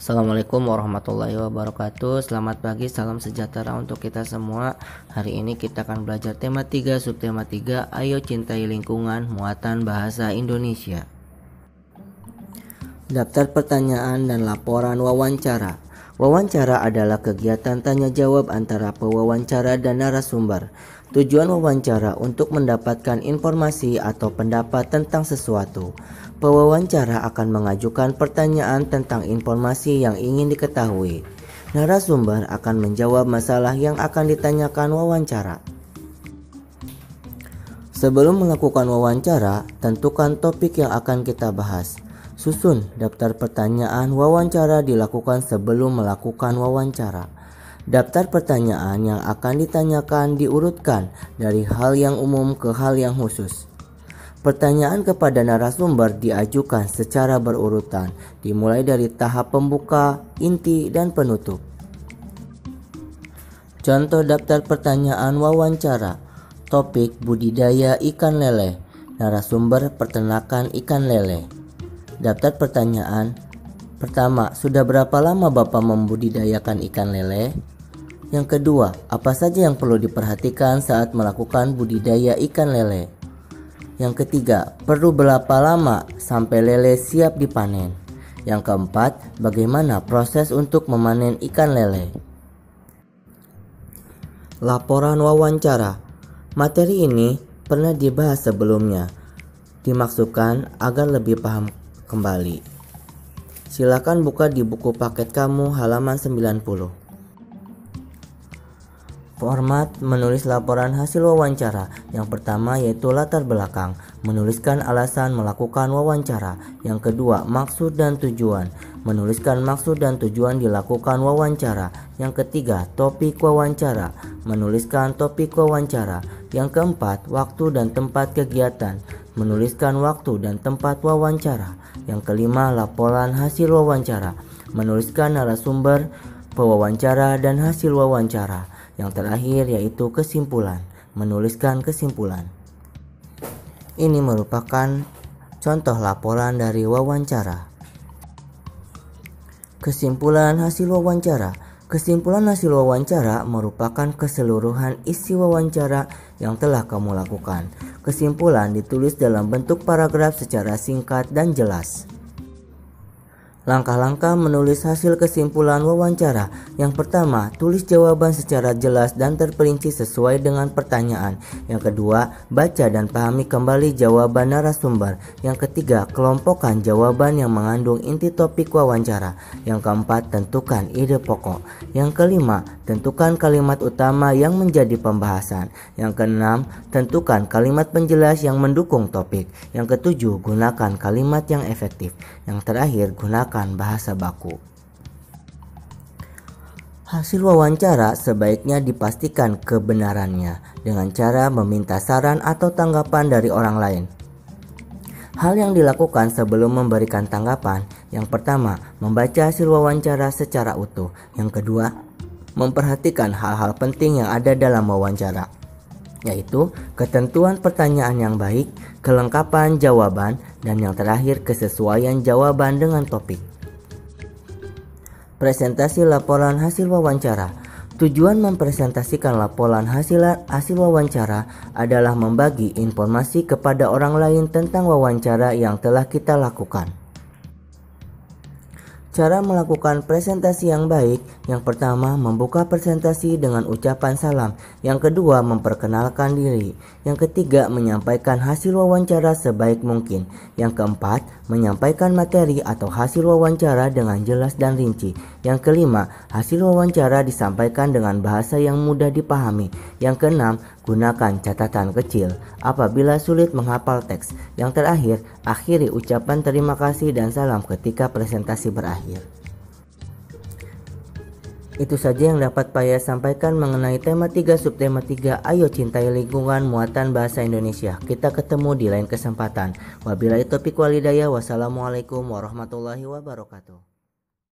Assalamualaikum warahmatullahi wabarakatuh. Selamat pagi, salam sejahtera untuk kita semua. Hari ini kita akan belajar tema 3, subtema 3, Ayo Cintai Lingkungan, Muatan Bahasa Indonesia. Daftar pertanyaan dan laporan wawancara. Wawancara adalah kegiatan tanya jawab antara pewawancara dan narasumber. Tujuan wawancara untuk mendapatkan informasi atau pendapat tentang sesuatu. Pewawancara akan mengajukan pertanyaan tentang informasi yang ingin diketahui. Narasumber akan menjawab masalah yang akan ditanyakan wawancara. Sebelum melakukan wawancara, tentukan topik yang akan kita bahas. Susun daftar pertanyaan wawancara dilakukan sebelum melakukan wawancara. Daftar pertanyaan yang akan ditanyakan diurutkan dari hal yang umum ke hal yang khusus. Pertanyaan kepada narasumber diajukan secara berurutan, dimulai dari tahap pembuka, inti, dan penutup. Contoh daftar pertanyaan wawancara. Topik budidaya ikan lele. Narasumber peternakan ikan lele. Daftar pertanyaan. Pertama, sudah berapa lama Bapak membudidayakan ikan lele? Yang kedua, apa saja yang perlu diperhatikan saat melakukan budidaya ikan lele? Yang ketiga, perlu berapa lama sampai lele siap dipanen? Yang keempat, bagaimana proses untuk memanen ikan lele? Laporan wawancara. Materi ini pernah dibahas sebelumnya, dimaksudkan agar lebih paham kembali. Silakan buka di buku paket kamu halaman 90. Format menulis laporan hasil wawancara. Yang pertama yaitu latar belakang, menuliskan alasan melakukan wawancara. Yang kedua, maksud dan tujuan, menuliskan maksud dan tujuan dilakukan wawancara. Yang ketiga, topik wawancara, menuliskan topik wawancara. Yang keempat, waktu dan tempat kegiatan, menuliskan waktu dan tempat wawancara. Yang kelima, laporan hasil wawancara, menuliskan narasumber, pewawancara, dan hasil wawancara. Yang terakhir yaitu kesimpulan, menuliskan kesimpulan. Ini merupakan contoh laporan dari wawancara. Kesimpulan hasil wawancara. Kesimpulan hasil wawancara merupakan keseluruhan isi wawancara yang telah kamu lakukan. Kesimpulan ditulis dalam bentuk paragraf secara singkat dan jelas. Langkah-langkah menulis hasil kesimpulan wawancara. Yang pertama, tulis jawaban secara jelas dan terperinci sesuai dengan pertanyaan. Yang kedua, baca dan pahami kembali jawaban narasumber. Yang ketiga, kelompokkan jawaban yang mengandung inti topik wawancara. Yang keempat, tentukan ide pokok. Yang kelima, tentukan kalimat utama yang menjadi pembahasan. Yang keenam, tentukan kalimat penjelas yang mendukung topik. Yang ketujuh, gunakan kalimat yang efektif. Yang terakhir, gunakan bahasa baku. Hasil wawancara sebaiknya dipastikan kebenarannya dengan cara meminta saran atau tanggapan dari orang lain. Hal yang dilakukan sebelum memberikan tanggapan. Yang pertama, membaca hasil wawancara secara utuh. Yang kedua, memperhatikan hal-hal penting yang ada dalam wawancara, yaitu ketentuan pertanyaan yang baik, kelengkapan jawaban, dan yang terakhir kesesuaian jawaban dengan topik. Presentasi laporan hasil wawancara. Tujuan mempresentasikan laporan hasil wawancara adalah membagi informasi kepada orang lain tentang wawancara yang telah kita lakukan. Cara melakukan presentasi yang baik. Yang pertama, membuka presentasi dengan ucapan salam. Yang kedua, memperkenalkan diri. Yang ketiga, menyampaikan hasil wawancara sebaik mungkin. Yang keempat, menyampaikan materi atau hasil wawancara dengan jelas dan rinci. Yang kelima, hasil wawancara disampaikan dengan bahasa yang mudah dipahami. Yang keenam, gunakan catatan kecil apabila sulit menghafal teks. Yang terakhir, akhiri ucapan terima kasih dan salam ketika presentasi berakhir. Itu saja yang dapat saya sampaikan mengenai tema 3 subtema 3 Ayo Cintai Lingkungan Muatan Bahasa Indonesia. Kita ketemu di lain kesempatan. Wabillahi taufiq wal hidayah. Wassalamualaikum warahmatullahi wabarakatuh.